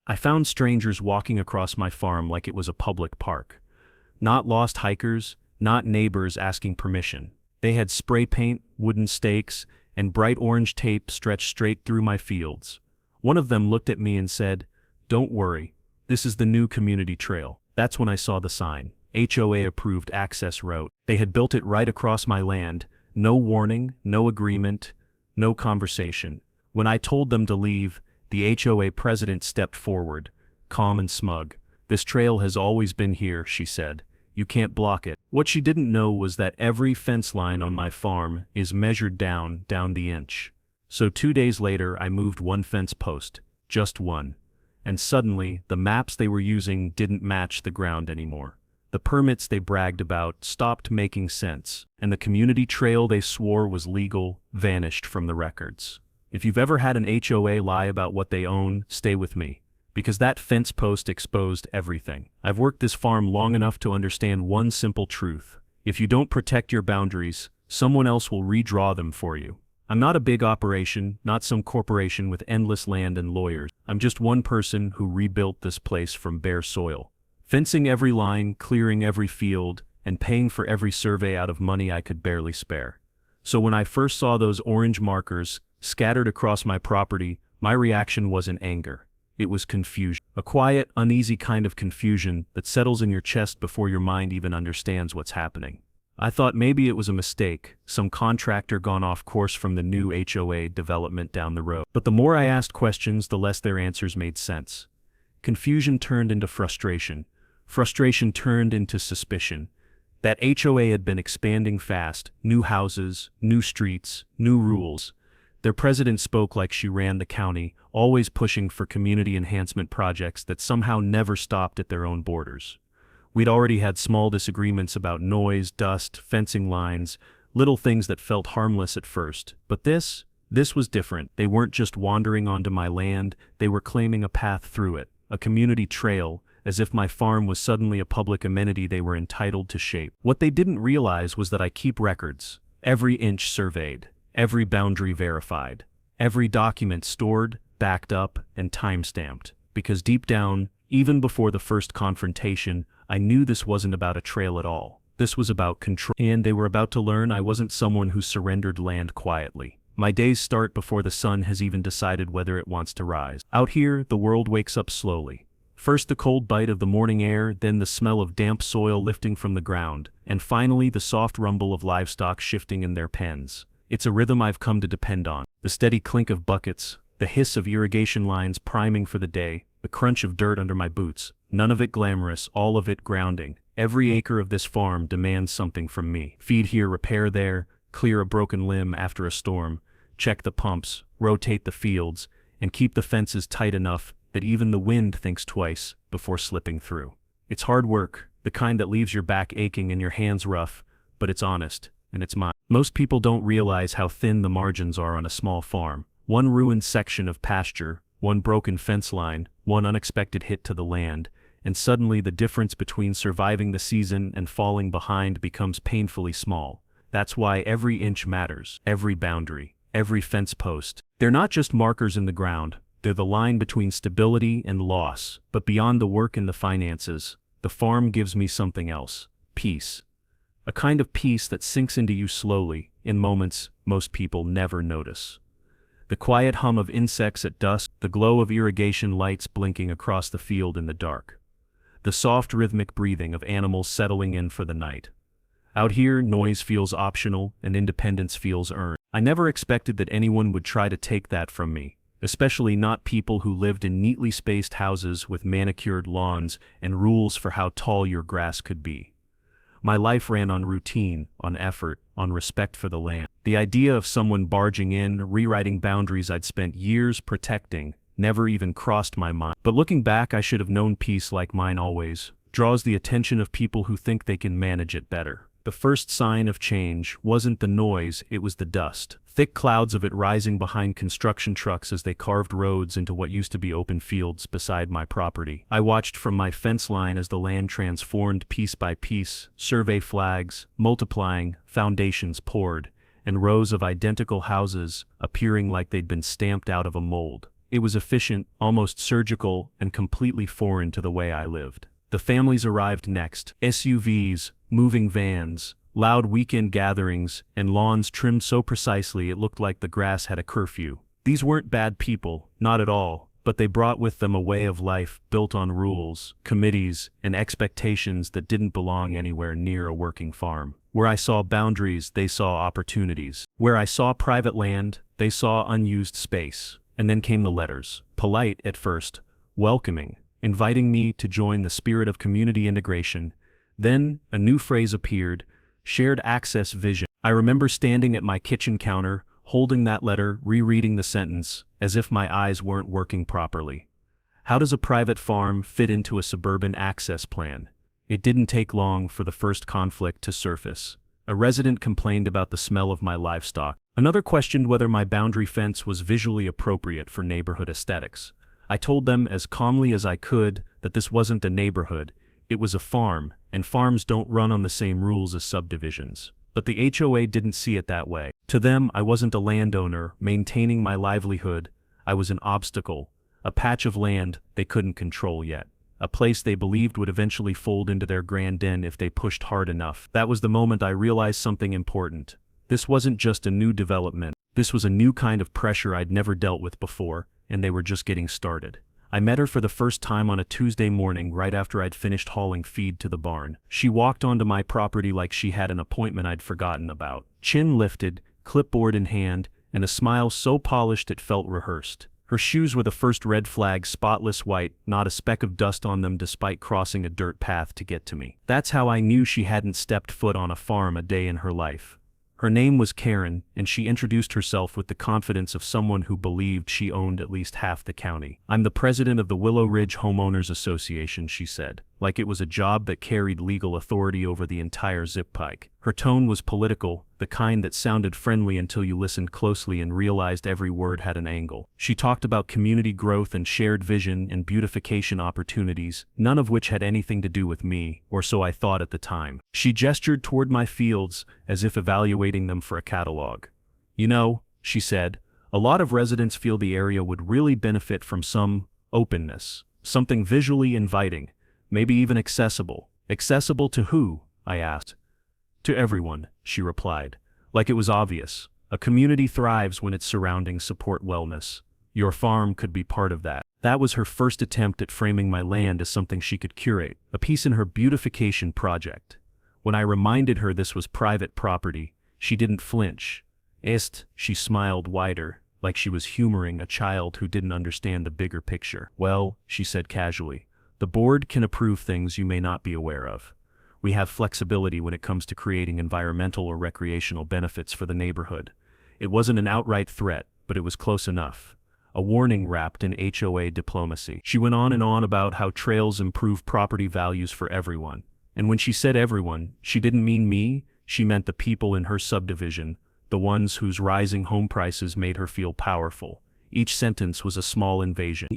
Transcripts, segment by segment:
I found strangers walking across my farm like it was a public park. Not lost hikers, not neighbors asking permission. They had spray paint, wooden stakes, and bright orange tape stretched straight through my fields. One of them looked at me and said, "Don't worry, this is the new community trail." That's when I saw the sign, HOA approved access road. They had built it right across my land, no warning, no agreement, no conversation. When I told them to leave, the HOA president stepped forward, calm and smug. "This trail has always been here," she said. "You can't block it." What she didn't know was that every fence line on my farm is measured down the inch. So 2 days later I moved one fence post, just one. And suddenly, the maps they were using didn't match the ground anymore. The permits they bragged about stopped making sense, and the community trail they swore was legal vanished from the records. If you've ever had an HOA lie about what they own, stay with me, because that fence post exposed everything. I've worked this farm long enough to understand one simple truth. If you don't protect your boundaries, someone else will redraw them for you. I'm not a big operation, not some corporation with endless land and lawyers. I'm just one person who rebuilt this place from bare soil. Fencing every line, clearing every field, and paying for every survey out of money I could barely spare. So when I first saw those orange markers scattered across my property, my reaction wasn't anger. It was confusion. A quiet, uneasy kind of confusion that settles in your chest before your mind even understands what's happening. I thought maybe it was a mistake, some contractor gone off course from the new HOA development down the road. But the more I asked questions, the less their answers made sense. Confusion turned into frustration. Frustration turned into suspicion. That HOA had been expanding fast, new houses, new streets, new rules. Their president spoke like she ran the county, always pushing for community enhancement projects that somehow never stopped at their own borders. We'd already had small disagreements about noise, dust, fencing lines, little things that felt harmless at first. But this was different. They weren't just wandering onto my land, they were claiming a path through it, a community trail, as if my farm was suddenly a public amenity they were entitled to shape. What they didn't realize was that I keep records, every inch surveyed, every boundary verified, every document stored, backed up, and time-stamped. Because deep down, even before the first confrontation, I knew this wasn't about a trail at all. This was about control. And they were about to learn I wasn't someone who surrendered land quietly. My days start before the sun has even decided whether it wants to rise. Out here, the world wakes up slowly. First the cold bite of the morning air, then the smell of damp soil lifting from the ground, and finally the soft rumble of livestock shifting in their pens. It's a rhythm I've come to depend on. The steady clink of buckets, the hiss of irrigation lines priming for the day, the crunch of dirt under my boots. None of it glamorous, all of it grounding. Every acre of this farm demands something from me. Feed here, repair there, clear a broken limb after a storm, check the pumps, rotate the fields, and keep the fences tight enough that even the wind thinks twice before slipping through. It's hard work, the kind that leaves your back aching and your hands rough, but it's honest, and it's mine. Most people don't realize how thin the margins are on a small farm. One ruined section of pasture, one broken fence line, one unexpected hit to the land, and suddenly the difference between surviving the season and falling behind becomes painfully small. That's why every inch matters, every boundary, every fence post. They're not just markers in the ground, they're the line between stability and loss. But beyond the work and the finances, the farm gives me something else: peace. A kind of peace that sinks into you slowly, in moments most people never notice. The quiet hum of insects at dusk, the glow of irrigation lights blinking across the field in the dark. The soft rhythmic breathing of animals settling in for the night. Out here, noise feels optional and independence feels earned. I never expected that anyone would try to take that from me, especially not people who lived in neatly spaced houses with manicured lawns and rules for how tall your grass could be. My life ran on routine, on effort, on respect for the land. The idea of someone barging in, rewriting boundaries I'd spent years protecting, never even crossed my mind. But looking back, I should have known peace, like mine always, draws the attention of people who think they can manage it better. The first sign of change wasn't the noise, it was the dust. Thick clouds of it rising behind construction trucks as they carved roads into what used to be open fields beside my property. I watched from my fence line as the land transformed piece by piece, survey flags multiplying, foundations poured, and rows of identical houses appearing like they'd been stamped out of a mold. It was efficient, almost surgical, and completely foreign to the way I lived. The families arrived next. SUVs, moving vans, loud weekend gatherings, and lawns trimmed so precisely it looked like the grass had a curfew. These weren't bad people, not at all, but they brought with them a way of life built on rules, committees, and expectations that didn't belong anywhere near a working farm. Where I saw boundaries, they saw opportunities. Where I saw private land, they saw unused space. And then came the letters. Polite at first, welcoming, inviting me to join the spirit of community integration. Then, a new phrase appeared, shared access vision. I remember standing at my kitchen counter, holding that letter, rereading the sentence, as if my eyes weren't working properly. How does a private farm fit into a suburban access plan? It didn't take long for the first conflict to surface. A resident complained about the smell of my livestock. Another questioned whether my boundary fence was visually appropriate for neighborhood aesthetics. I told them as calmly as I could that this wasn't a neighborhood, it was a farm, and farms don't run on the same rules as subdivisions. But the HOA didn't see it that way. To them, I wasn't a landowner maintaining my livelihood, I was an obstacle, a patch of land they couldn't control yet. A place they believed would eventually fold into their grand den if they pushed hard enough. That was the moment I realized something important. This wasn't just a new development, this was a new kind of pressure I'd never dealt with before, and they were just getting started. I met her for the first time on a Tuesday morning right after I'd finished hauling feed to the barn. She walked onto my property like she had an appointment I'd forgotten about. Chin lifted, clipboard in hand, and a smile so polished it felt rehearsed. Her shoes were the first red flag, spotless white, not a speck of dust on them despite crossing a dirt path to get to me. That's how I knew she hadn't stepped foot on a farm a day in her life. Her name was Karen, and she introduced herself with the confidence of someone who believed she owned at least half the county. "I'm the president of the Willow Ridge Homeowners Association," she said, like it was a job that carried legal authority over the entire zip pike. Her tone was political, the kind that sounded friendly until you listened closely and realized every word had an angle. She talked about community growth and shared vision and beautification opportunities, none of which had anything to do with me, or so I thought at the time. She gestured toward my fields, as if evaluating them for a catalog. "You know," she said, "a lot of residents feel the area would really benefit from some openness, something visually inviting, maybe even accessible." "Accessible to who?" I asked. "To everyone," she replied, like it was obvious. "A community thrives when its surroundings support wellness. Your farm could be part of that." That was her first attempt at framing my land as something she could curate, a piece in her beautification project. When I reminded her this was private property, she didn't flinch. She smiled wider, like she was humoring a child who didn't understand the bigger picture. "Well," she said casually, "the board can approve things you may not be aware of. We have flexibility when it comes to creating environmental or recreational benefits for the neighborhood." It wasn't an outright threat, but it was close enough. A warning wrapped in HOA diplomacy. She went on and on about how trails improve property values for everyone. And when she said everyone, she didn't mean me, she meant the people in her subdivision, the ones whose rising home prices made her feel powerful. Each sentence was a small invasion.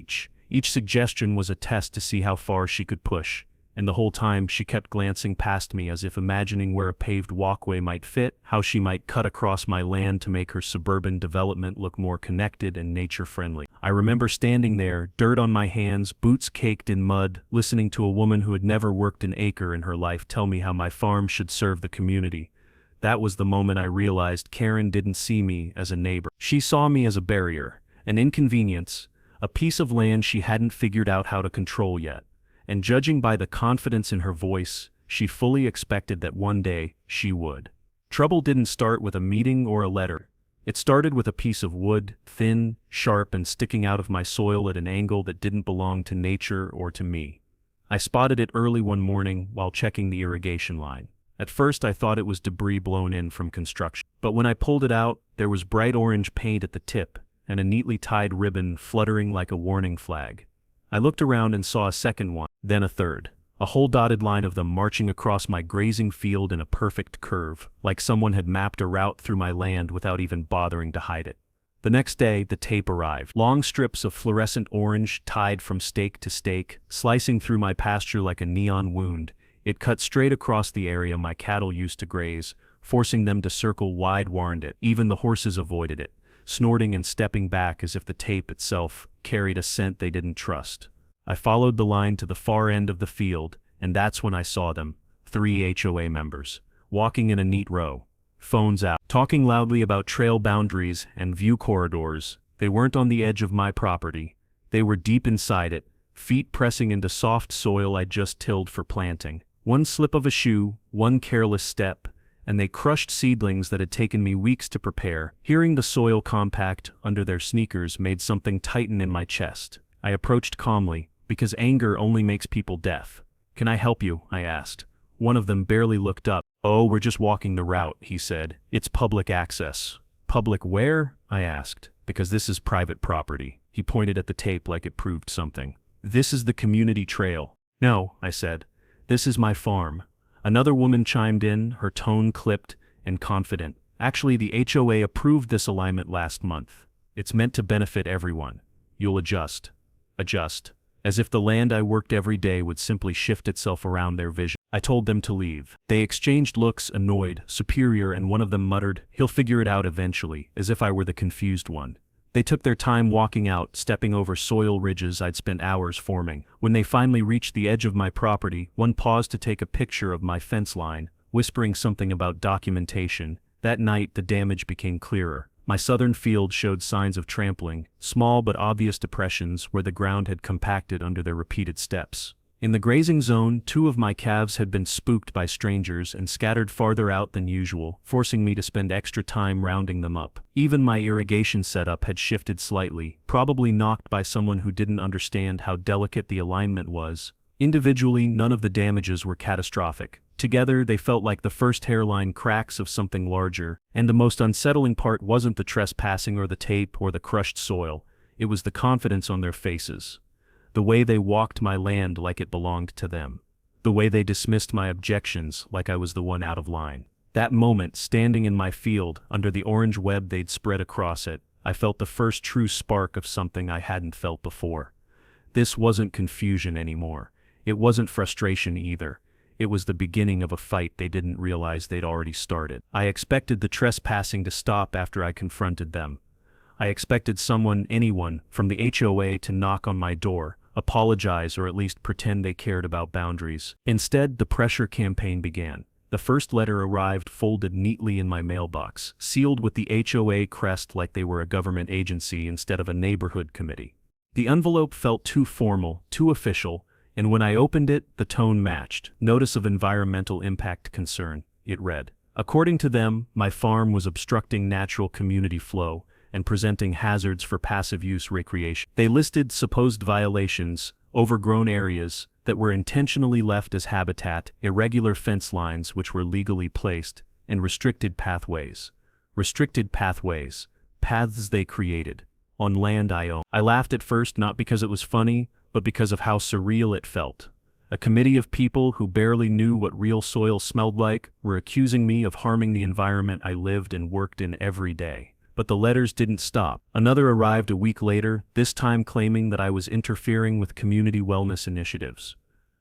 Each suggestion was a test to see how far she could push. And the whole time she kept glancing past me as if imagining where a paved walkway might fit, how she might cut across my land to make her suburban development look more connected and nature-friendly. I remember standing there, dirt on my hands, boots caked in mud, listening to a woman who had never worked an acre in her life tell me how my farm should serve the community. That was the moment I realized Karen didn't see me as a neighbor. She saw me as a barrier, an inconvenience, a piece of land she hadn't figured out how to control yet. And judging by the confidence in her voice, she fully expected that one day she would. Trouble didn't start with a meeting or a letter. It started with a piece of wood, thin, sharp, and sticking out of my soil at an angle that didn't belong to nature or to me. I spotted it early one morning while checking the irrigation line. At first I thought it was debris blown in from construction. But when I pulled it out, there was bright orange paint at the tip, and a neatly tied ribbon fluttering like a warning flag. I looked around and saw a second one, then a third. A whole dotted line of them marching across my grazing field in a perfect curve, like someone had mapped a route through my land without even bothering to hide it. The next day, the tape arrived. Long strips of fluorescent orange tied from stake to stake, slicing through my pasture like a neon wound. It cut straight across the area my cattle used to graze, forcing them to circle wide-warned it. Even the horses avoided it, snorting and stepping back as if the tape itself carried a scent they didn't trust. I followed the line to the far end of the field, and that's when I saw them, 3 HOA members, walking in a neat row, phones out, talking loudly about trail boundaries and view corridors. They weren't on the edge of my property. They were deep inside it, feet pressing into soft soil I'd just tilled for planting. One slip of a shoe, one careless step, and they crushed seedlings that had taken me weeks to prepare. Hearing the soil compact under their sneakers made something tighten in my chest. I approached calmly, because anger only makes people deaf. "Can I help you?" I asked. One of them barely looked up. "Oh, we're just walking the route," he said. "It's public access." "Public where?" I asked. "Because this is private property." He pointed at the tape like it proved something. "This is the community trail." "No," I said. "This is my farm." Another woman chimed in, her tone clipped and confident. "Actually, the HOA approved this alignment last month. It's meant to benefit everyone. You'll adjust." Adjust. As if the land I worked every day would simply shift itself around their vision. I told them to leave. They exchanged looks, annoyed, superior, and one of them muttered, "He'll figure it out eventually," as if I were the confused one. They took their time walking out, stepping over soil ridges I'd spent hours forming. When they finally reached the edge of my property, one paused to take a picture of my fence line, whispering something about documentation. That night, the damage became clearer. My southern field showed signs of trampling, small but obvious depressions where the ground had compacted under their repeated steps. In the grazing zone, 2 of my calves had been spooked by strangers and scattered farther out than usual, forcing me to spend extra time rounding them up. Even my irrigation setup had shifted slightly, probably knocked by someone who didn't understand how delicate the alignment was. Individually, none of the damages were catastrophic. Together, they felt like the first hairline cracks of something larger, and the most unsettling part wasn't the trespassing or the tape or the crushed soil. It was the confidence on their faces. The way they walked my land like it belonged to them. The way they dismissed my objections like I was the one out of line. That moment, standing in my field, under the orange web they'd spread across it, I felt the first true spark of something I hadn't felt before. This wasn't confusion anymore. It wasn't frustration either. It was the beginning of a fight they didn't realize they'd already started. I expected the trespassing to stop after I confronted them. I expected someone, anyone, from the HOA to knock on my door, apologize, or at least pretend they cared about boundaries. Instead, the pressure campaign began. The first letter arrived folded neatly in my mailbox, sealed with the HOA crest like they were a government agency instead of a neighborhood committee. The envelope felt too formal, too official, and when I opened it, the tone matched. Notice of environmental impact concern, it read. According to them, my farm was obstructing natural community flow and presenting hazards for passive use recreation. They listed supposed violations, overgrown areas that were intentionally left as habitat, irregular fence lines which were legally placed, and restricted pathways. Restricted pathways, paths they created, on land I own. I laughed at first, not because it was funny, but because of how surreal it felt. A committee of people who barely knew what real soil smelled like were accusing me of harming the environment I lived and worked in every day. But the letters didn't stop. Another arrived a week later, this time claiming that I was interfering with community wellness initiatives.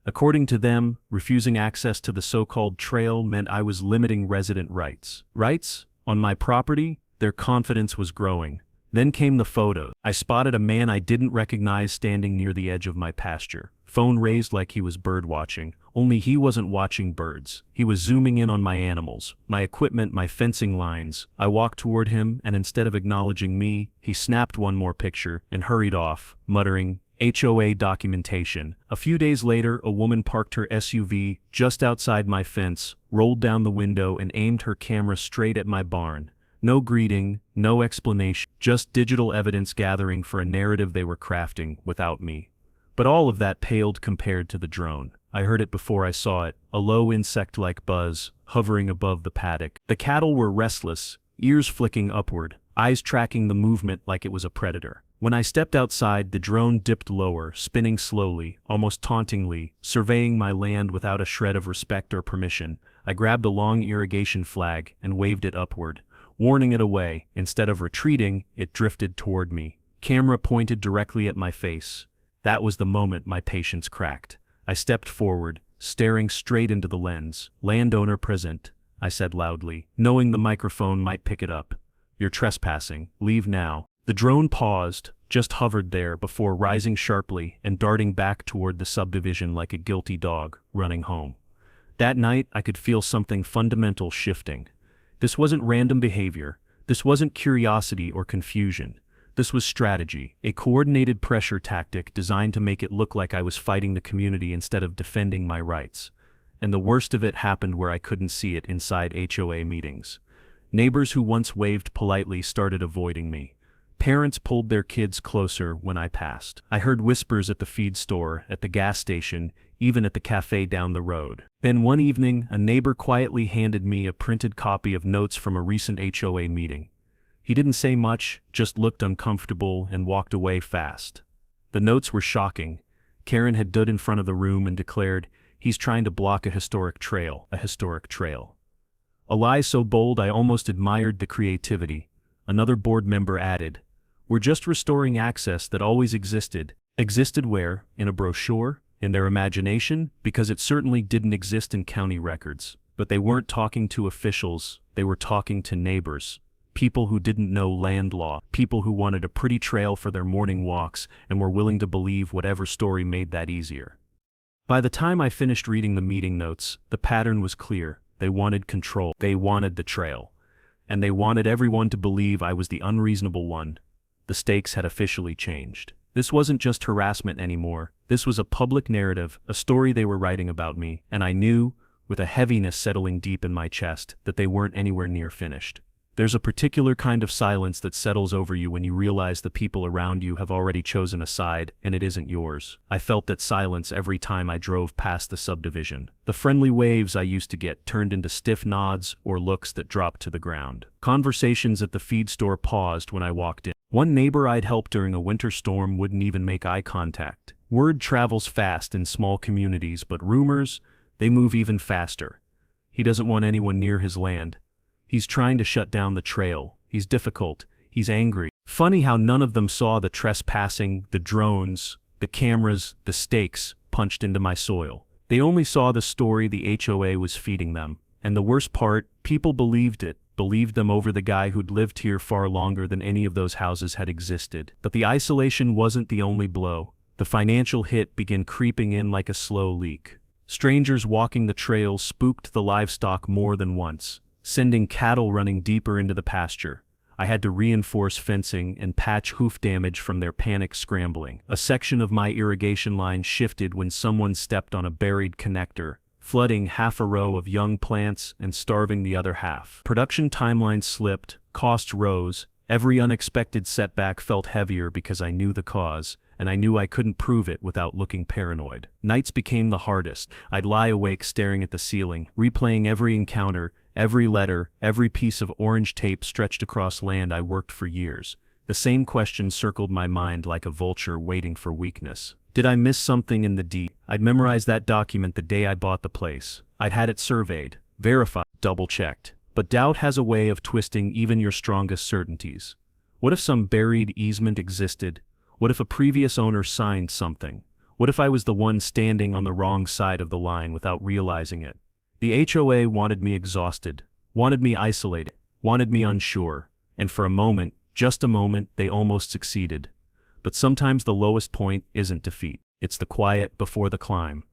According to them, refusing access to the so-called trail meant I was limiting resident rights. Rights? On my property? Their confidence was growing. Then came the photos. I spotted a man I didn't recognize standing near the edge of my pasture. Phone raised like he was bird watching, only he wasn't watching birds. He was zooming in on my animals, my equipment, my fencing lines. I walked toward him, and instead of acknowledging me, he snapped one more picture and hurried off, muttering, "HOA documentation." A few days later, a woman parked her SUV just outside my fence, rolled down the window, and aimed her camera straight at my barn. No greeting, no explanation, just digital evidence gathering for a narrative they were crafting without me. But all of that paled compared to the drone. I heard it before I saw it, a low insect-like buzz, hovering above the paddock. The cattle were restless, ears flicking upward, eyes tracking the movement like it was a predator. When I stepped outside, the drone dipped lower, spinning slowly, almost tauntingly, surveying my land without a shred of respect or permission. I grabbed a long irrigation flag and waved it upward, warning it away. Instead of retreating, it drifted toward me. Camera pointed directly at my face. That was the moment my patience cracked. I stepped forward, staring straight into the lens. "Landowner present," I said loudly, knowing the microphone might pick it up. "You're trespassing. Leave now." The drone paused, just hovered there before rising sharply and darting back toward the subdivision like a guilty dog running home. That night, I could feel something fundamental shifting. This wasn't random behavior. This wasn't curiosity or confusion. This was strategy, a coordinated pressure tactic designed to make it look like I was fighting the community instead of defending my rights. And the worst of it happened where I couldn't see it: inside HOA meetings. Neighbors who once waved politely started avoiding me. Parents pulled their kids closer when I passed. I heard whispers at the feed store, at the gas station, even at the cafe down the road. Then one evening, a neighbor quietly handed me a printed copy of notes from a recent HOA meeting. He didn't say much, just looked uncomfortable and walked away fast. The notes were shocking. Karen had stood in front of the room and declared, "He's trying to block a historic trail, a historic trail." A lie so bold I almost admired the creativity. Another board member added, "We're just restoring access that always existed." Existed where? In a brochure? In their imagination? Because it certainly didn't exist in county records. But they weren't talking to officials, they were talking to neighbors. People who didn't know land law, people who wanted a pretty trail for their morning walks and were willing to believe whatever story made that easier. By the time I finished reading the meeting notes, the pattern was clear. They wanted control. They wanted the trail. And they wanted everyone to believe I was the unreasonable one. The stakes had officially changed. This wasn't just harassment anymore. This was a public narrative, a story they were writing about me, and I knew, with a heaviness settling deep in my chest, that they weren't anywhere near finished. There's a particular kind of silence that settles over you when you realize the people around you have already chosen a side, and it isn't yours. I felt that silence every time I drove past the subdivision. The friendly waves I used to get turned into stiff nods or looks that dropped to the ground. Conversations at the feed store paused when I walked in. One neighbor I'd helped during a winter storm wouldn't even make eye contact. Word travels fast in small communities, but rumors, they move even faster. He doesn't want anyone near his land. He's trying to shut down the trail. He's difficult. He's angry. Funny how none of them saw the trespassing, the drones, the cameras, the stakes punched into my soil. They only saw the story the HOA was feeding them. And the worst part, people believed it, believed them over the guy who'd lived here far longer than any of those houses had existed. But the isolation wasn't the only blow. The financial hit began creeping in like a slow leak. Strangers walking the trails spooked the livestock more than once, sending cattle running deeper into the pasture. I had to reinforce fencing and patch hoof damage from their panic scrambling. A section of my irrigation line shifted when someone stepped on a buried connector, flooding half a row of young plants and starving the other half. Production timelines slipped, costs rose, every unexpected setback felt heavier because I knew the cause, and I knew I couldn't prove it without looking paranoid. Nights became the hardest. I'd lie awake staring at the ceiling, replaying every encounter, every letter, every piece of orange tape stretched across land I worked for years. The same question circled my mind like a vulture waiting for weakness. Did I miss something in the deed? I'd memorized that document the day I bought the place. I'd had it surveyed, verified, double-checked. But doubt has a way of twisting even your strongest certainties. What if some buried easement existed? What if a previous owner signed something? What if I was the one standing on the wrong side of the line without realizing it? The HOA wanted me exhausted, wanted me isolated, wanted me unsure, and for a moment, just a moment, they almost succeeded. But sometimes the lowest point isn't defeat. It's the quiet before the climb.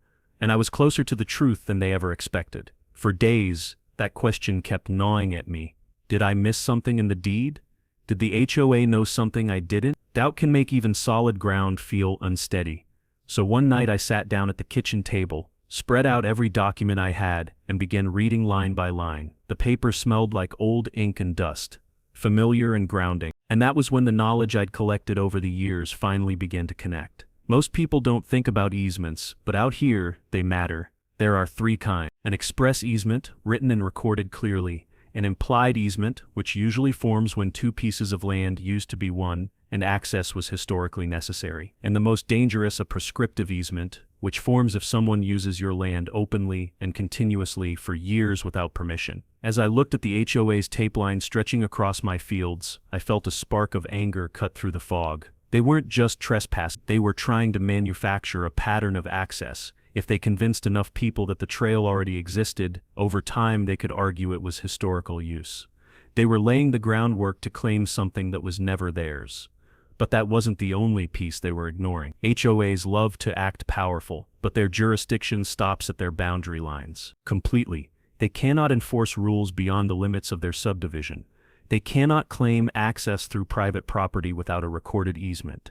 And I was closer to the truth than they ever expected. For days, that question kept gnawing at me. Did I miss something in the deed? Did the HOA know something I didn't? Doubt can make even solid ground feel unsteady. So one night I sat down at the kitchen table, spread out every document I had, and began reading line by line. The paper smelled like old ink and dust, familiar and grounding. And that was when the knowledge I'd collected over the years finally began to connect. Most people don't think about easements, but out here, they matter. There are three kinds: an express easement, written and recorded clearly; an implied easement, which usually forms when two pieces of land used to be one, and access was historically necessary; and the most dangerous, a prescriptive easement, which forms if someone uses your land openly and continuously for years without permission. As I looked at the HOA's tape line stretching across my fields, I felt a spark of anger cut through the fog. They weren't just trespassing, they were trying to manufacture a pattern of access. If they convinced enough people that the trail already existed, over time they could argue it was historical use. They were laying the groundwork to claim something that was never theirs. But that wasn't the only piece they were ignoring. HOAs love to act powerful, but their jurisdiction stops at their boundary lines. Completely. They cannot enforce rules beyond the limits of their subdivision. They cannot claim access through private property without a recorded easement.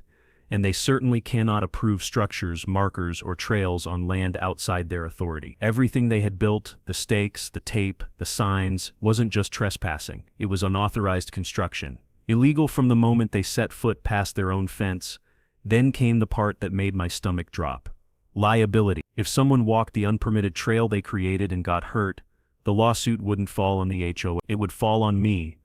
And they certainly cannot approve structures, markers, or trails on land outside their authority. Everything they had built, the stakes, the tape, the signs, wasn't just trespassing. It was unauthorized construction. Illegal from the moment they set foot past their own fence. Then came the part that made my stomach drop. Liability. If someone walked the unpermitted trail they created and got hurt, the lawsuit wouldn't fall on the HOA. It would fall on me,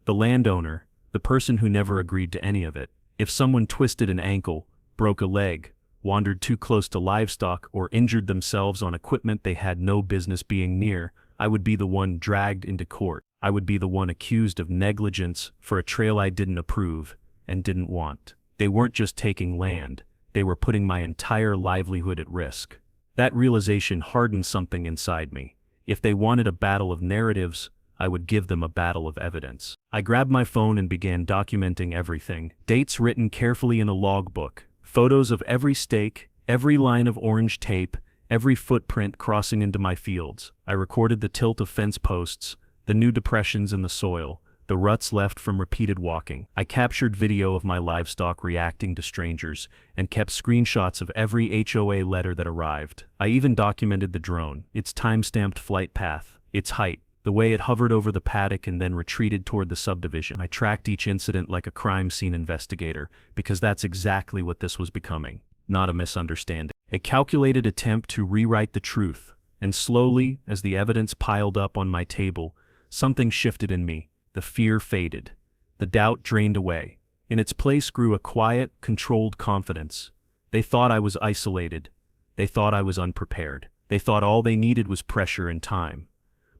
the landowner, the person who never agreed to any of it. If someone twisted an ankle, broke a leg, wandered too close to livestock, or injured themselves on equipment they had no business being near, I would be the one dragged into court. I would be the one accused of negligence for a trail I didn't approve and didn't want. They weren't just taking land, they were putting my entire livelihood at risk. That realization hardened something inside me. If they wanted a battle of narratives, I would give them a battle of evidence. I grabbed my phone and began documenting everything. Dates written carefully in a logbook, photos of every stake, every line of orange tape, every footprint crossing into my fields. I recorded the tilt of fence posts, the new depressions in the soil, the ruts left from repeated walking. I captured video of my livestock reacting to strangers, and kept screenshots of every HOA letter that arrived. I even documented the drone, its time-stamped flight path, its height, the way it hovered over the paddock and then retreated toward the subdivision. I tracked each incident like a crime scene investigator, because that's exactly what this was becoming. Not a misunderstanding. A calculated attempt to rewrite the truth. And slowly, as the evidence piled up on my table, something shifted in me. The fear faded. The doubt drained away. In its place grew a quiet, controlled confidence. They thought I was isolated. They thought I was unprepared. They thought all they needed was pressure and time.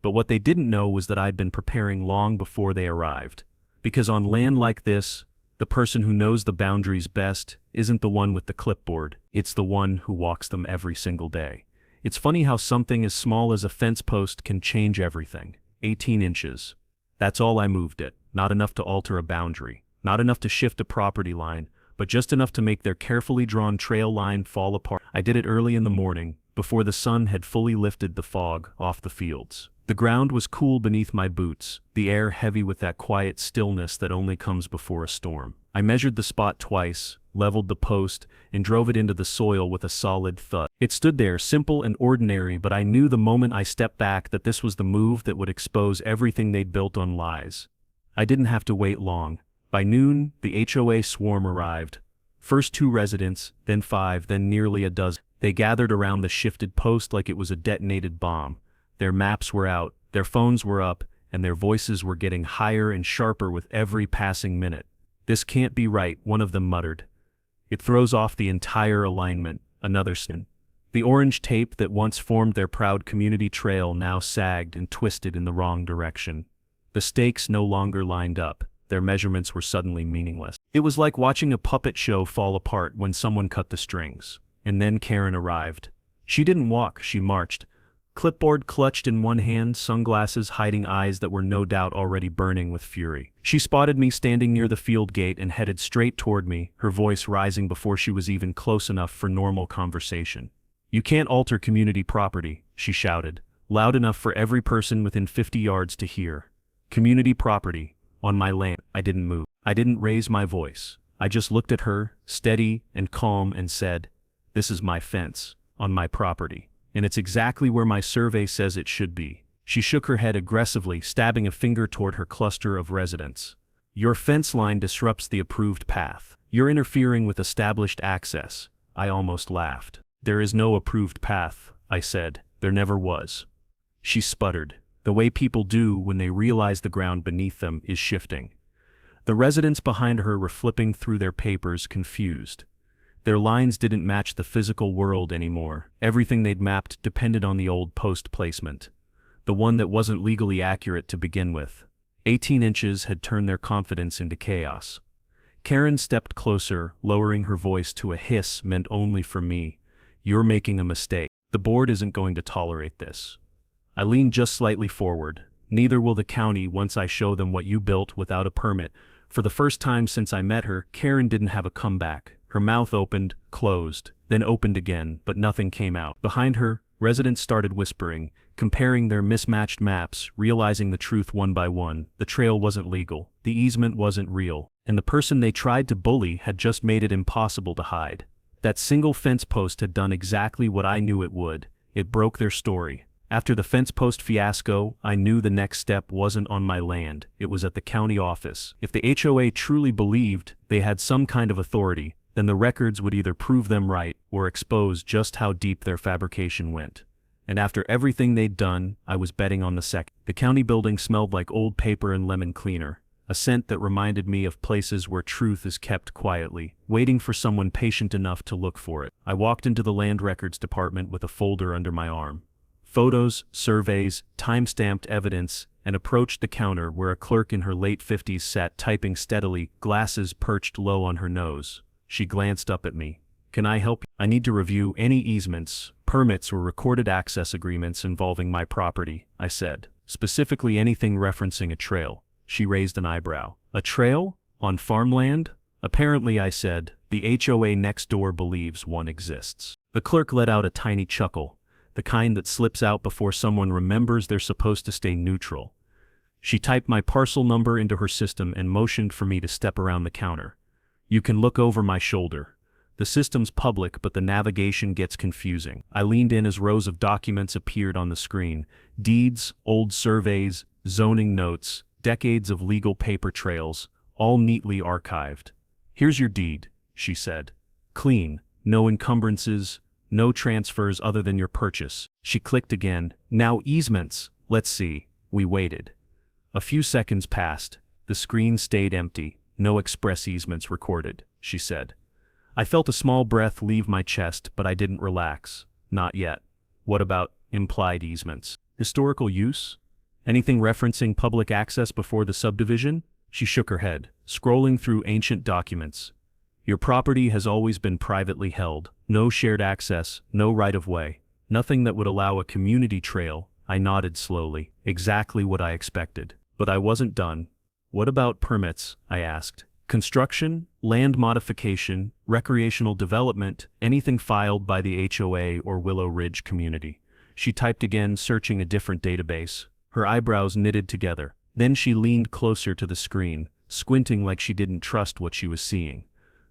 But what they didn't know was that I'd been preparing long before they arrived. Because on land like this, the person who knows the boundaries best isn't the one with the clipboard, it's the one who walks them every single day. It's funny how something as small as a fence post can change everything. 18 inches. That's all I moved it. Not enough to alter a boundary. Not enough to shift a property line, but just enough to make their carefully drawn trail line fall apart. I did it early in the morning, before the sun had fully lifted the fog off the fields. The ground was cool beneath my boots, the air heavy with that quiet stillness that only comes before a storm. I measured the spot twice, leveled the post, and drove it into the soil with a solid thud. It stood there, simple and ordinary, but I knew the moment I stepped back that this was the move that would expose everything they'd built on lies. I didn't have to wait long. By noon, the HOA swarm arrived. First 2 residents, then 5, then nearly a dozen. They gathered around the shifted post like it was a detonated bomb. Their maps were out, their phones were up, and their voices were getting higher and sharper with every passing minute. "This can't be right," one of them muttered. "It throws off the entire alignment," another said. The orange tape that once formed their proud community trail now sagged and twisted in the wrong direction. The stakes no longer lined up, their measurements were suddenly meaningless. It was like watching a puppet show fall apart when someone cut the strings. And then Karen arrived. She didn't walk, she marched. Clipboard clutched in one hand, sunglasses hiding eyes that were no doubt already burning with fury. She spotted me standing near the field gate and headed straight toward me, her voice rising before she was even close enough for normal conversation. "You can't alter community property," she shouted, loud enough for every person within 50 yards to hear. "Community property, on my land." I didn't move. I didn't raise my voice. I just looked at her, steady and calm, and said, "This is my fence, on my property. And it's exactly where my survey says it should be." She shook her head aggressively, stabbing a finger toward her cluster of residents. "Your fence line disrupts the approved path. You're interfering with established access." I almost laughed. "There is no approved path," I said. "There never was." She sputtered, the way people do when they realize the ground beneath them is shifting. The residents behind her were flipping through their papers, confused. Their lines didn't match the physical world anymore. Everything they'd mapped depended on the old post placement. The one that wasn't legally accurate to begin with. 18 inches had turned their confidence into chaos. Karen stepped closer, lowering her voice to a hiss meant only for me. "You're making a mistake. The board isn't going to tolerate this." I leaned just slightly forward. Neither will the county once I show them what you built without a permit. For the first time since I met her, Karen didn't have a comeback. Her mouth opened, closed, then opened again, but nothing came out. Behind her, residents started whispering, comparing their mismatched maps, realizing the truth one by one. The trail wasn't legal, the easement wasn't real, and the person they tried to bully had just made it impossible to hide. That single fence post had done exactly what I knew it would. It broke their story. After the fence post fiasco, I knew the next step wasn't on my land, it was at the county office. If the HOA truly believed they had some kind of authority, then the records would either prove them right or expose just how deep their fabrication went. And after everything they'd done, I was betting on the second. The county building smelled like old paper and lemon cleaner, a scent that reminded me of places where truth is kept quietly, waiting for someone patient enough to look for it. I walked into the land records department with a folder under my arm. Photos, surveys, time-stamped evidence, and approached the counter where a clerk in her late 50s sat typing steadily, glasses perched low on her nose. She glanced up at me. "Can I help you? I need to review any easements, permits or recorded access agreements involving my property," I said. "Specifically anything referencing a trail." She raised an eyebrow. "A trail? On farmland?" "Apparently," I said, "the HOA next door believes one exists." The clerk let out a tiny chuckle, the kind that slips out before someone remembers they're supposed to stay neutral. She typed my parcel number into her system and motioned for me to step around the counter. "You can look over my shoulder. The system's public, but the navigation gets confusing." I leaned in as rows of documents appeared on the screen. Deeds, old surveys, zoning notes, decades of legal paper trails, all neatly archived. "Here's your deed," she said. "Clean, no encumbrances, no transfers other than your purchase." She clicked again. "Now easements, let's see." We waited. A few seconds passed. The screen stayed empty. "No express easements recorded," she said. I felt a small breath leave my chest, but I didn't relax. Not yet. What about implied easements? Historical use? Anything referencing public access before the subdivision? She shook her head, scrolling through ancient documents. "Your property has always been privately held. No shared access, no right-of-way. Nothing that would allow a community trail." I nodded slowly. Exactly what I expected. But I wasn't done. "What about permits?" I asked. "Construction, land modification, recreational development, anything filed by the HOA or Willow Ridge community." She typed again, searching a different database. Her eyebrows knitted together. Then she leaned closer to the screen, squinting like she didn't trust what she was seeing.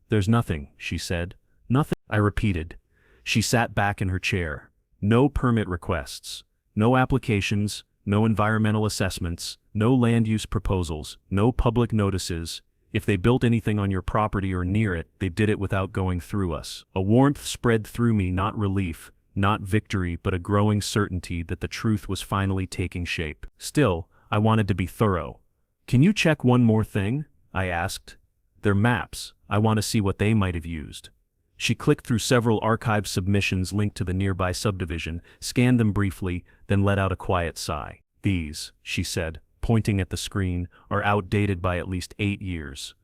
"There's nothing," she said. "Nothing," I repeated. She sat back in her chair. "No permit requests. No applications, no environmental assessments, no land use proposals, no public notices. If they built anything on your property or near it, they did it without going through us." A warmth spread through me, not relief, not victory, but a growing certainty that the truth was finally taking shape. Still, I wanted to be thorough. "Can you check one more thing?" I asked. "Their maps. I want to see what they might have used." She clicked through several archived submissions linked to the nearby subdivision, scanned them briefly, then let out a quiet sigh. "These," she said, pointing at the screen, "are outdated by at least 8 years.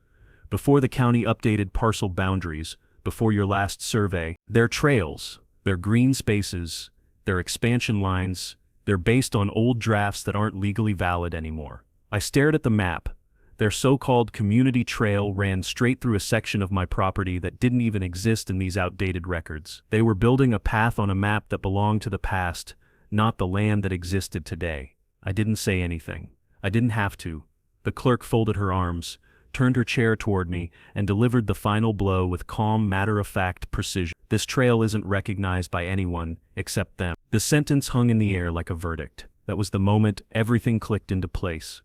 Before the county updated parcel boundaries, before your last survey. They're trails, they're green spaces, they're expansion lines, they're based on old drafts that aren't legally valid anymore." I stared at the map. Their so-called community trail ran straight through a section of my property that didn't even exist in these outdated records. They were building a path on a map that belonged to the past, not the land that existed today. I didn't say anything. I didn't have to. The clerk folded her arms, turned her chair toward me, and delivered the final blow with calm, matter-of-fact precision. "This trail isn't recognized by anyone except them." The sentence hung in the air like a verdict. That was the moment everything clicked into place.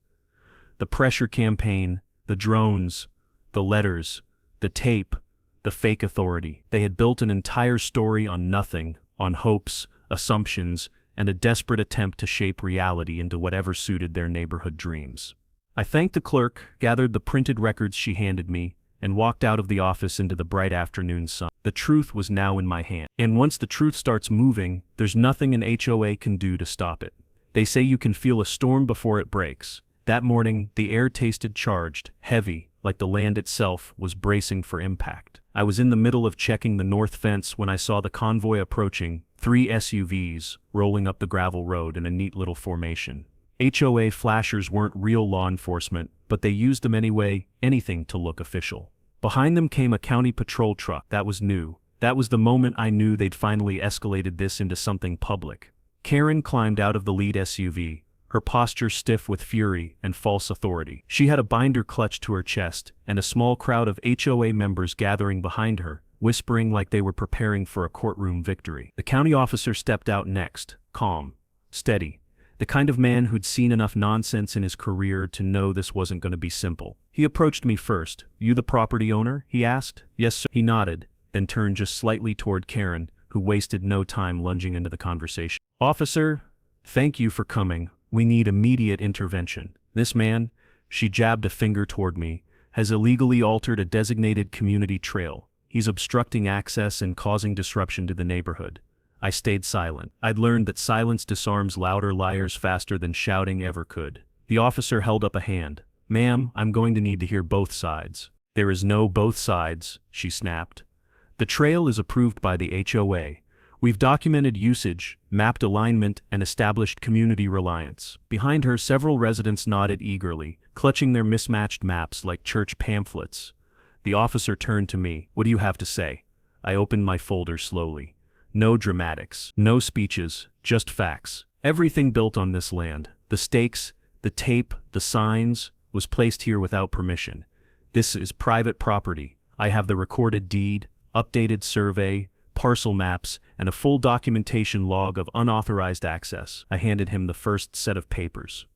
The pressure campaign, the drones, the letters, the tape, the fake authority. They had built an entire story on nothing, on hopes, assumptions, and a desperate attempt to shape reality into whatever suited their neighborhood dreams. I thanked the clerk, gathered the printed records she handed me, and walked out of the office into the bright afternoon sun. The truth was now in my hand. And once the truth starts moving, there's nothing an HOA can do to stop it. They say you can feel a storm before it breaks. That morning, the air tasted charged, heavy, like the land itself was bracing for impact. I was in the middle of checking the north fence when I saw the convoy approaching, 3 SUVs, rolling up the gravel road in a neat little formation. HOA flashers weren't real law enforcement, but they used them anyway, anything to look official. Behind them came a county patrol truck. That was new. That was the moment I knew they'd finally escalated this into something public. Karen climbed out of the lead SUV, her posture stiff with fury and false authority. She had a binder clutched to her chest, and a small crowd of HOA members gathering behind her, whispering like they were preparing for a courtroom victory. The county officer stepped out next, calm, steady, the kind of man who'd seen enough nonsense in his career to know this wasn't going to be simple. He approached me first. "You the property owner?" he asked. "Yes, sir." He nodded, then turned just slightly toward Karen, who wasted no time lunging into the conversation. "Officer, thank you for coming. We need immediate intervention. This man," she jabbed a finger toward me, "has illegally altered a designated community trail. He's obstructing access and causing disruption to the neighborhood." I stayed silent. I'd learned that silence disarms louder liars faster than shouting ever could. The officer held up a hand. "Ma'am, I'm going to need to hear both sides." "There is no both sides," she snapped. "The trail is approved by the HOA. We've documented usage, mapped alignment, and established community reliance." Behind her, several residents nodded eagerly, clutching their mismatched maps like church pamphlets. The officer turned to me. "What do you have to say?" I opened my folder slowly. No dramatics, no speeches, just facts. Everything built on this land, the stakes, the tape, the signs, was placed here without permission. This is private property. I have the recorded deed, updated survey, parcel maps, and a full documentation log of unauthorized access. I handed him the first set of papers.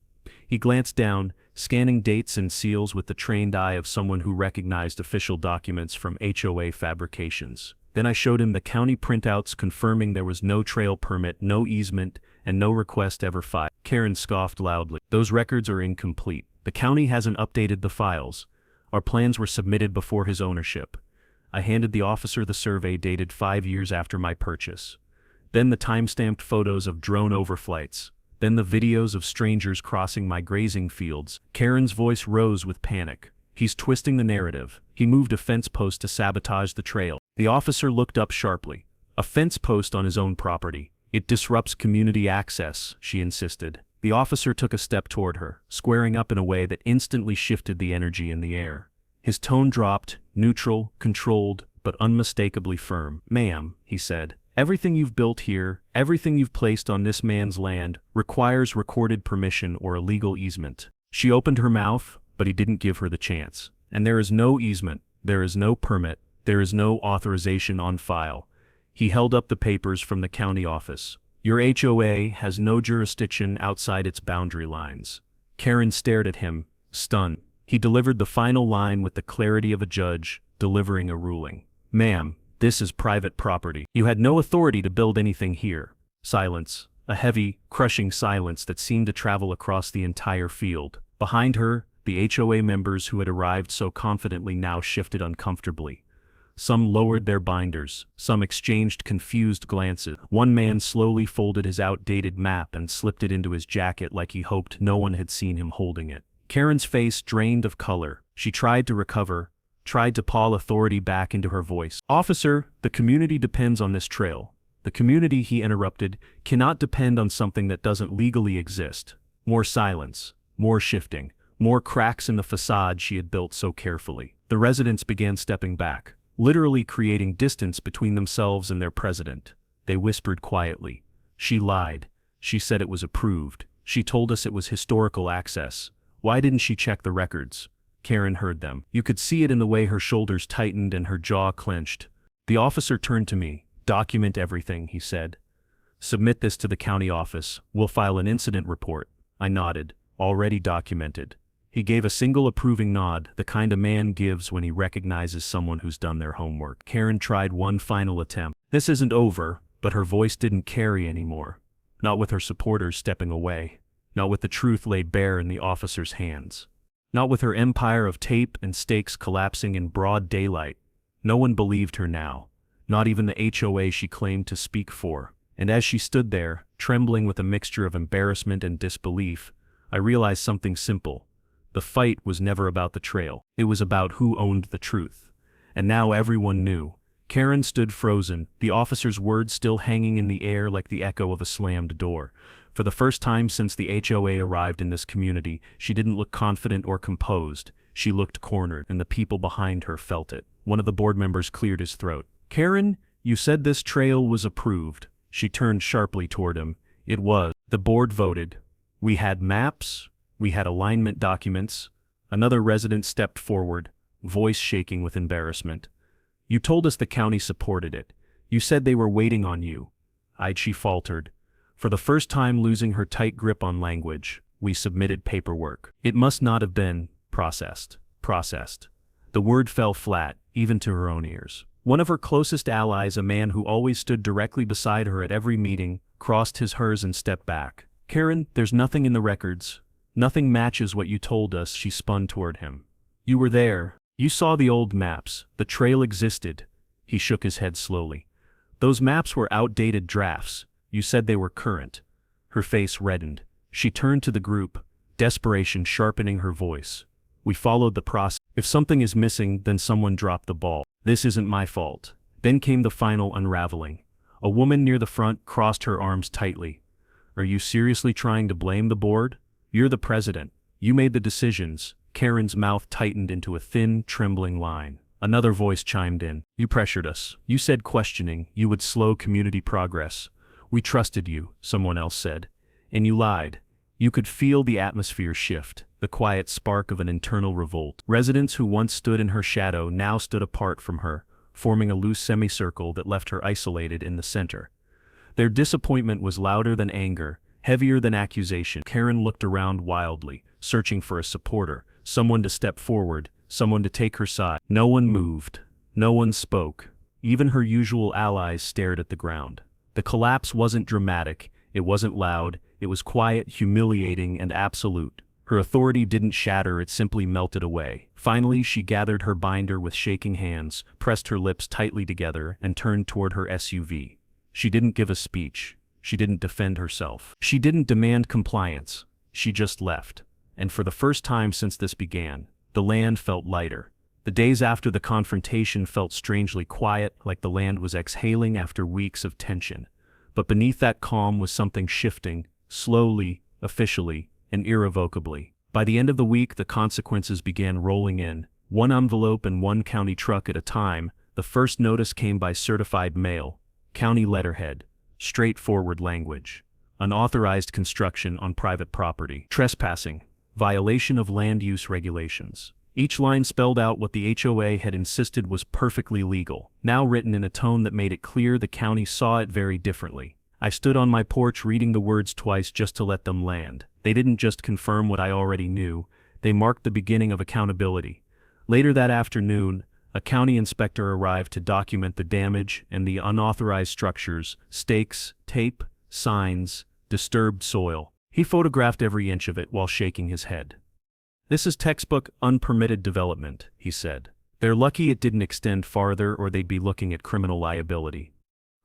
He glanced down, scanning dates and seals with the trained eye of someone who recognized official documents from HOA fabrications. Then I showed him the county printouts confirming there was no trail permit, no easement, and no request ever filed. Karen scoffed loudly. "Those records are incomplete. The county hasn't updated the files. Our plans were submitted before his ownership." I handed the officer the survey dated 5 years after my purchase. Then the time-stamped photos of drone overflights. Then the videos of strangers crossing my grazing fields. Karen's voice rose with panic. "He's twisting the narrative. He moved a fence post to sabotage the trail." The officer looked up sharply. "A fence post on his own property. It disrupts community access," she insisted. The officer took a step toward her, squaring up in a way that instantly shifted the energy in the air. His tone dropped, neutral, controlled, but unmistakably firm. "Ma'am," he said, "everything you've built here, everything you've placed on this man's land, requires recorded permission or a legal easement." She opened her mouth, but he didn't give her the chance. "And there is no easement, there is no permit, there is no authorization on file." He held up the papers from the county office. "Your HOA has no jurisdiction outside its boundary lines." Karen stared at him, stunned. He delivered the final line with the clarity of a judge delivering a ruling. "Ma'am, this is private property. You had no authority to build anything here." Silence, a heavy, crushing silence that seemed to travel across the entire field. Behind her, the HOA members who had arrived so confidently now shifted uncomfortably. Some lowered their binders, some exchanged confused glances. One man slowly folded his outdated map and slipped it into his jacket like he hoped no one had seen him holding it. Karen's face drained of color. She tried to recover, tried to paw authority back into her voice. "Officer, the community depends on this trail." "The community," he interrupted, "cannot depend on something that doesn't legally exist." More silence, more shifting, more cracks in the facade she had built so carefully. The residents began stepping back, literally creating distance between themselves and their president. They whispered quietly. "She lied. She said it was approved. She told us it was historical access. Why didn't she check the records?" Karen heard them. You could see it in the way her shoulders tightened and her jaw clenched. The officer turned to me. "Document everything," he said. "Submit this to the county office. We'll file an incident report." I nodded. "Already documented." He gave a single approving nod, the kind a man gives when he recognizes someone who's done their homework. Karen tried one final attempt. "This isn't over," but her voice didn't carry anymore. Not with her supporters stepping away. Not with the truth laid bare in the officer's hands. Not with her empire of tape and stakes collapsing in broad daylight. No one believed her now. Not even the HOA she claimed to speak for. And as she stood there, trembling with a mixture of embarrassment and disbelief, I realized something simple. The fight was never about the trail. It was about who owned the truth. And now everyone knew. Karen stood frozen, the officer's words still hanging in the air like the echo of a slammed door. For the first time since the HOA arrived in this community, she didn't look confident or composed. She looked cornered, and the people behind her felt it. One of the board members cleared his throat. "Karen, you said this trail was approved." She turned sharply toward him. "It was." The board voted. "We had maps. We had alignment documents." Another resident stepped forward, voice shaking with embarrassment. "You told us the county supported it. You said they were waiting on you." She faltered. For the first time losing her tight grip on language, "We submitted paperwork. It must not have been processed." The word fell flat, even to her own ears. One of her closest allies, a man who always stood directly beside her at every meeting, crossed hers and stepped back. "Karen, there's nothing in the records. Nothing matches what you told us." She spun toward him. "You were there. You saw the old maps. The trail existed." He shook his head slowly. "Those maps were outdated drafts. You said they were current." Her face reddened. She turned to the group, desperation sharpening her voice. "We followed the process. If something is missing, then someone dropped the ball. This isn't my fault." Then came the final unraveling. A woman near the front crossed her arms tightly. "Are you seriously trying to blame the board? You're the president. You made the decisions." Karen's mouth tightened into a thin, trembling line. Another voice chimed in. "You pressured us. You said questioning you would slow community progress. We trusted you," someone else said. "And you lied." You could feel the atmosphere shift, the quiet spark of an internal revolt. Residents who once stood in her shadow now stood apart from her, forming a loose semicircle that left her isolated in the center. Their disappointment was louder than anger, heavier than accusation. Karen looked around wildly, searching for a supporter, someone to step forward, someone to take her side. No one moved. No one spoke. Even her usual allies stared at the ground. The collapse wasn't dramatic, it wasn't loud, it was quiet, humiliating, and absolute. Her authority didn't shatter, it simply melted away. Finally, she gathered her binder with shaking hands, pressed her lips tightly together, and turned toward her SUV. She didn't give a speech. She didn't defend herself. She didn't demand compliance. She just left. And for the first time since this began, the land felt lighter. The days after the confrontation felt strangely quiet, like the land was exhaling after weeks of tension. But beneath that calm was something shifting, slowly, officially, and irrevocably. By the end of the week, the consequences began rolling in, one envelope and one county truck at a time. The first notice came by certified mail, county letterhead, straightforward language. Unauthorized construction on private property. Trespassing. Violation of land use regulations. Each line spelled out what the HOA had insisted was perfectly legal, now written in a tone that made it clear the county saw it very differently. I stood on my porch reading the words twice just to let them land. They didn't just confirm what I already knew, they marked the beginning of accountability. Later that afternoon, a county inspector arrived to document the damage and the unauthorized structures, stakes, tape, signs, disturbed soil. He photographed every inch of it while shaking his head. "This is textbook unpermitted development," he said. "They're lucky it didn't extend farther or they'd be looking at criminal liability."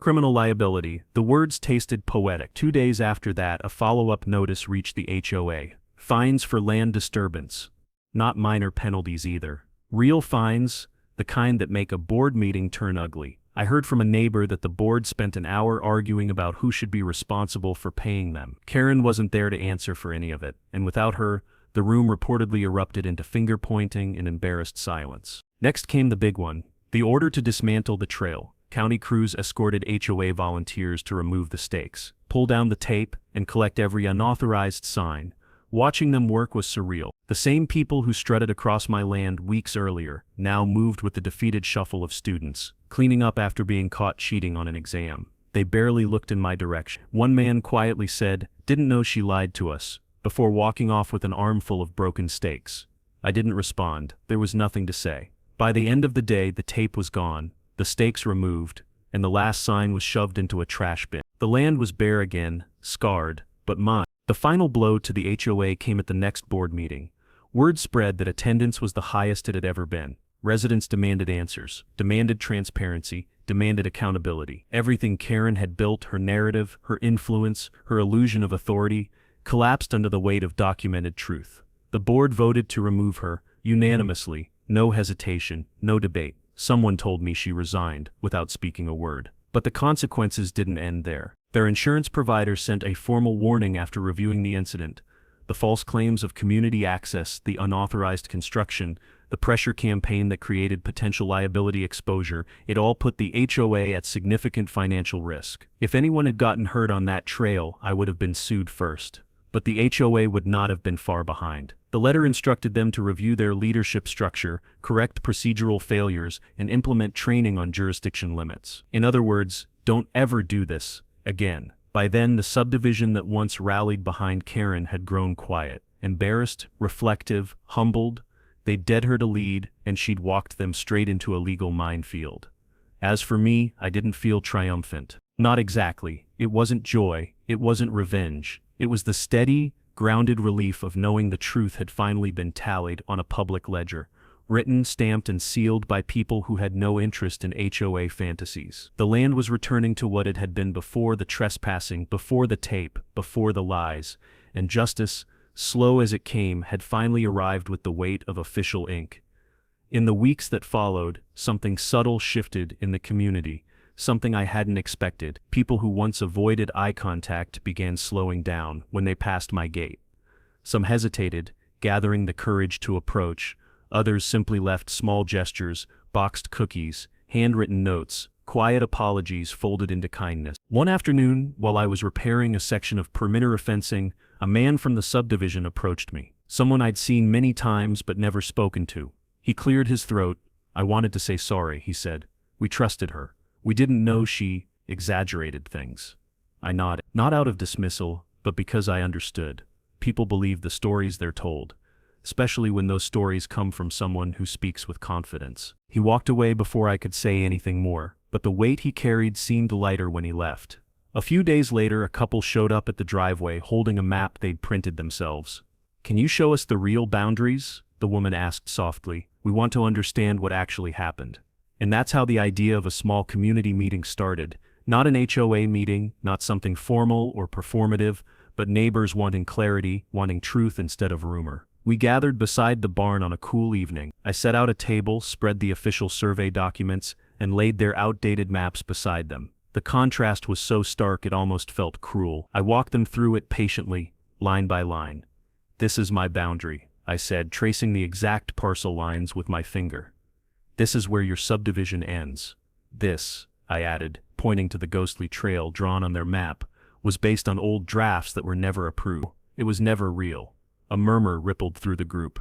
Criminal liability, the words tasted poetic. 2 days after that, a follow-up notice reached the HOA. Fines for land disturbance. Not minor penalties either. Real fines, the kind that make a board meeting turn ugly. I heard from a neighbor that the board spent an hour arguing about who should be responsible for paying them. Karen wasn't there to answer for any of it, and without her, the room reportedly erupted into finger-pointing and embarrassed silence. Next came the big one, the order to dismantle the trail. County crews escorted HOA volunteers to remove the stakes, pull down the tape, and collect every unauthorized sign. Watching them work was surreal. The same people who strutted across my land weeks earlier now moved with the defeated shuffle of students, cleaning up after being caught cheating on an exam. They barely looked in my direction. One man quietly said, "Didn't know she lied to us," before walking off with an armful of broken stakes. I didn't respond. There was nothing to say. By the end of the day, the tape was gone, the stakes removed, and the last sign was shoved into a trash bin. The land was bare again, scarred, but mine. The final blow to the HOA came at the next board meeting. Word spread that attendance was the highest it had ever been. Residents demanded answers, demanded transparency, demanded accountability. Everything Karen had built, her narrative, her influence, her illusion of authority, collapsed under the weight of documented truth. The board voted to remove her, unanimously, no hesitation, no debate. Someone told me she resigned, without speaking a word. But the consequences didn't end there. Their insurance provider sent a formal warning after reviewing the incident. The false claims of community access, the unauthorized construction, the pressure campaign that created potential liability exposure, it all put the HOA at significant financial risk. If anyone had gotten hurt on that trail, I would have been sued first. But the HOA would not have been far behind. The letter instructed them to review their leadership structure, correct procedural failures, and implement training on jurisdiction limits. In other words, don't ever do this again. By then, the subdivision that once rallied behind Karen had grown quiet. Embarrassed, reflective, humbled, they'd dared her to lead, and she'd walked them straight into a legal minefield. As for me, I didn't feel triumphant. Not exactly. It wasn't joy, it wasn't revenge. It was the steady, grounded relief of knowing the truth had finally been tallied on a public ledger, written, stamped, and sealed by people who had no interest in HOA fantasies. The land was returning to what it had been before the trespassing, before the tape, before the lies, and justice, slow as it came, had finally arrived with the weight of official ink. In the weeks that followed, something subtle shifted in the community, something I hadn't expected. People who once avoided eye contact began slowing down when they passed my gate. Some hesitated, gathering the courage to approach. Others simply left small gestures, boxed cookies, handwritten notes, quiet apologies folded into kindness. One afternoon, while I was repairing a section of perimeter fencing, a man from the subdivision approached me. Someone I'd seen many times but never spoken to. He cleared his throat. "I wanted to say sorry," he said. "We trusted her. We didn't know she exaggerated things." I nodded, not out of dismissal, but because I understood. People believe the stories they're told, especially when those stories come from someone who speaks with confidence. He walked away before I could say anything more, but the weight he carried seemed lighter when he left. A few days later, a couple showed up at the driveway holding a map they'd printed themselves. "Can you show us the real boundaries?" the woman asked softly. "We want to understand what actually happened." And that's how the idea of a small community meeting started. Not an HOA meeting, not something formal or performative, but neighbors wanting clarity, wanting truth instead of rumor. We gathered beside the barn on a cool evening. I set out a table, spread the official survey documents, and laid their outdated maps beside them. The contrast was so stark it almost felt cruel. I walked them through it patiently, line by line. "This is my boundary," I said, tracing the exact parcel lines with my finger. "This is where your subdivision ends. This," I added, pointing to the ghostly trail drawn on their map, "was based on old drafts that were never approved. It was never real." A murmur rippled through the group.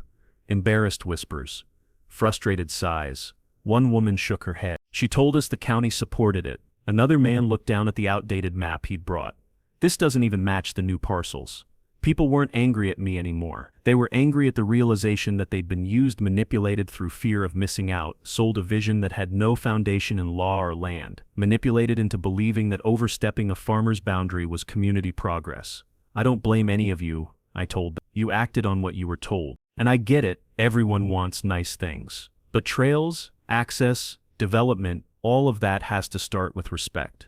Embarrassed whispers. Frustrated sighs. One woman shook her head. She told us the county supported it. Another man looked down at the outdated map he'd brought. "This doesn't even match the new parcels." People weren't angry at me anymore. They were angry at the realization that they'd been used, manipulated through fear of missing out, sold a vision that had no foundation in law or land, manipulated into believing that overstepping a farmer's boundary was community progress. "I don't blame any of you," I told them. "You acted on what you were told. And I get it, everyone wants nice things. But trails, access, development, all of that has to start with respect."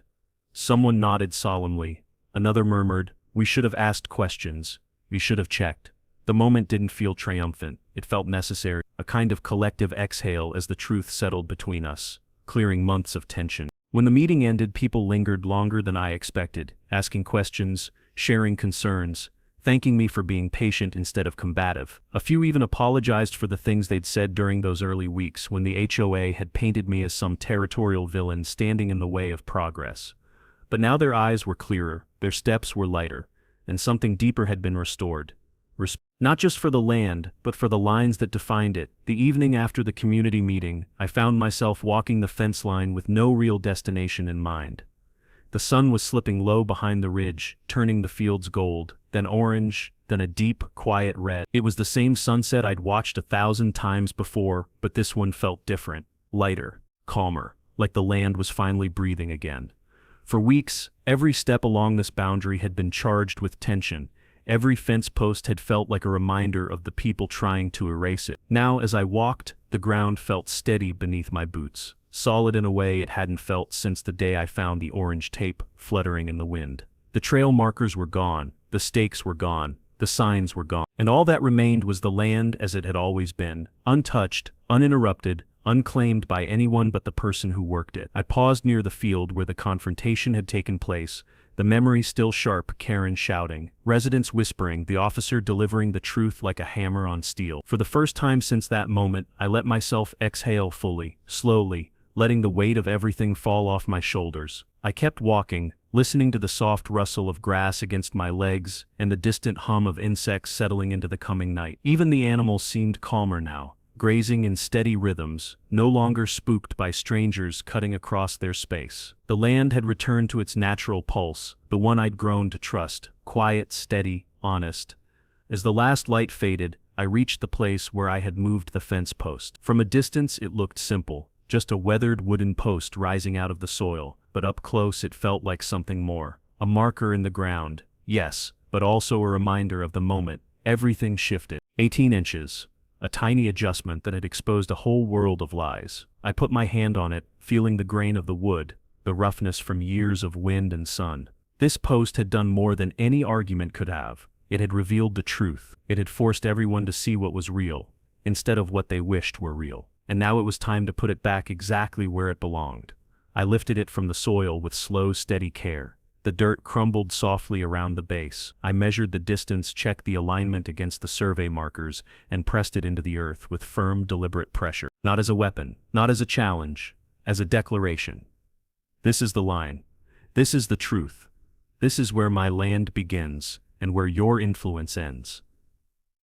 Someone nodded solemnly. Another murmured, "We should have asked questions. We should have checked." The moment didn't feel triumphant. It felt necessary, a kind of collective exhale as the truth settled between us, clearing months of tension. When the meeting ended, people lingered longer than I expected, asking questions, sharing concerns, thanking me for being patient instead of combative. A few even apologized for the things they'd said during those early weeks when the HOA had painted me as some territorial villain standing in the way of progress. But now their eyes were clearer, their steps were lighter, and something deeper had been restored. Not just for the land, but for the lines that defined it. The evening after the community meeting, I found myself walking the fence line with no real destination in mind. The sun was slipping low behind the ridge, turning the fields gold, then orange, then a deep, quiet red. It was the same sunset I'd watched 1,000 times before, but this one felt different, lighter, calmer, like the land was finally breathing again. For weeks, every step along this boundary had been charged with tension. Every fence post had felt like a reminder of the people trying to erase it. Now, as I walked, the ground felt steady beneath my boots, solid in a way it hadn't felt since the day I found the orange tape fluttering in the wind. The trail markers were gone, the stakes were gone, the signs were gone, and all that remained was the land as it had always been, untouched, uninterrupted, unclaimed by anyone but the person who worked it. I paused near the field where the confrontation had taken place, The memory still sharp, Karen shouting, residents whispering, the officer delivering the truth like a hammer on steel. For the first time since that moment, I let myself exhale fully, slowly, letting the weight of everything fall off my shoulders. I kept walking, listening to the soft rustle of grass against my legs and the distant hum of insects settling into the coming night. Even the animals seemed calmer now, grazing in steady rhythms, no longer spooked by strangers cutting across their space. The land had returned to its natural pulse, the one I'd grown to trust, quiet, steady, honest. As the last light faded, I reached the place where I had moved the fence post. From a distance it looked simple, just a weathered wooden post rising out of the soil, but up close it felt like something more. A marker in the ground, yes, but also a reminder of the moment. Everything shifted. 18 inches. A tiny adjustment that had exposed a whole world of lies. I put my hand on it, feeling the grain of the wood, the roughness from years of wind and sun. This post had done more than any argument could have. It had revealed the truth. It had forced everyone to see what was real, instead of what they wished were real. And now it was time to put it back exactly where it belonged. I lifted it from the soil with slow, steady care. The dirt crumbled softly around the base. I measured the distance, checked the alignment against the survey markers, and pressed it into the earth with firm, deliberate pressure. Not as a weapon, not as a challenge, as a declaration. This is the line. This is the truth. This is where my land begins, and where your influence ends.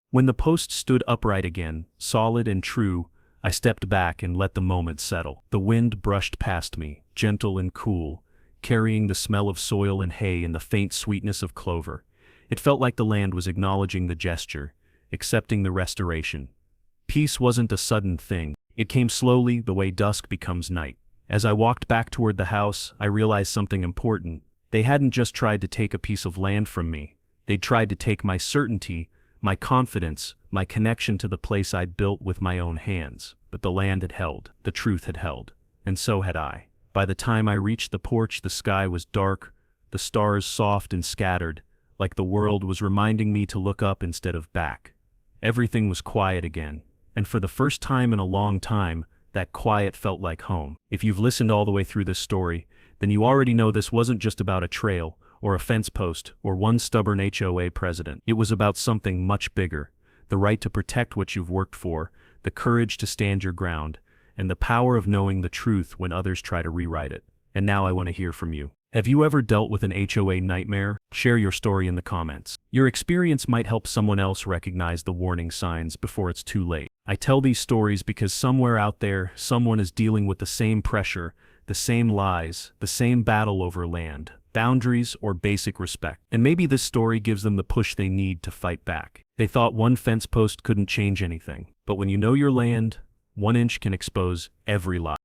When the post stood upright again, solid and true, I stepped back and let the moment settle. The wind brushed past me, gentle and cool, carrying the smell of soil and hay and the faint sweetness of clover. It felt like the land was acknowledging the gesture, accepting the restoration. Peace wasn't a sudden thing. It came slowly, the way dusk becomes night. As I walked back toward the house, I realized something important. They hadn't just tried to take a piece of land from me. They'd tried to take my certainty, my confidence, my connection to the place I'd built with my own hands. But the land had held, the truth had held, and so had I. By the time I reached the porch, the sky was dark, the stars soft and scattered, like the world was reminding me to look up instead of back. Everything was quiet again, and for the first time in a long time, that quiet felt like home. If you've listened all the way through this story, then you already know this wasn't just about a trail, or a fence post, or one stubborn HOA president. It was about something much bigger, the right to protect what you've worked for, the courage to stand your ground, and the power of knowing the truth when others try to rewrite it. And now I want to hear from you. Have you ever dealt with an HOA nightmare? Share your story in the comments. Your experience might help someone else recognize the warning signs before it's too late. I tell these stories because somewhere out there, someone is dealing with the same pressure, the same lies, the same battle over land, boundaries, or basic respect. And maybe this story gives them the push they need to fight back. They thought one fence post couldn't change anything. But when you know your land, 1 inch can expose every lie.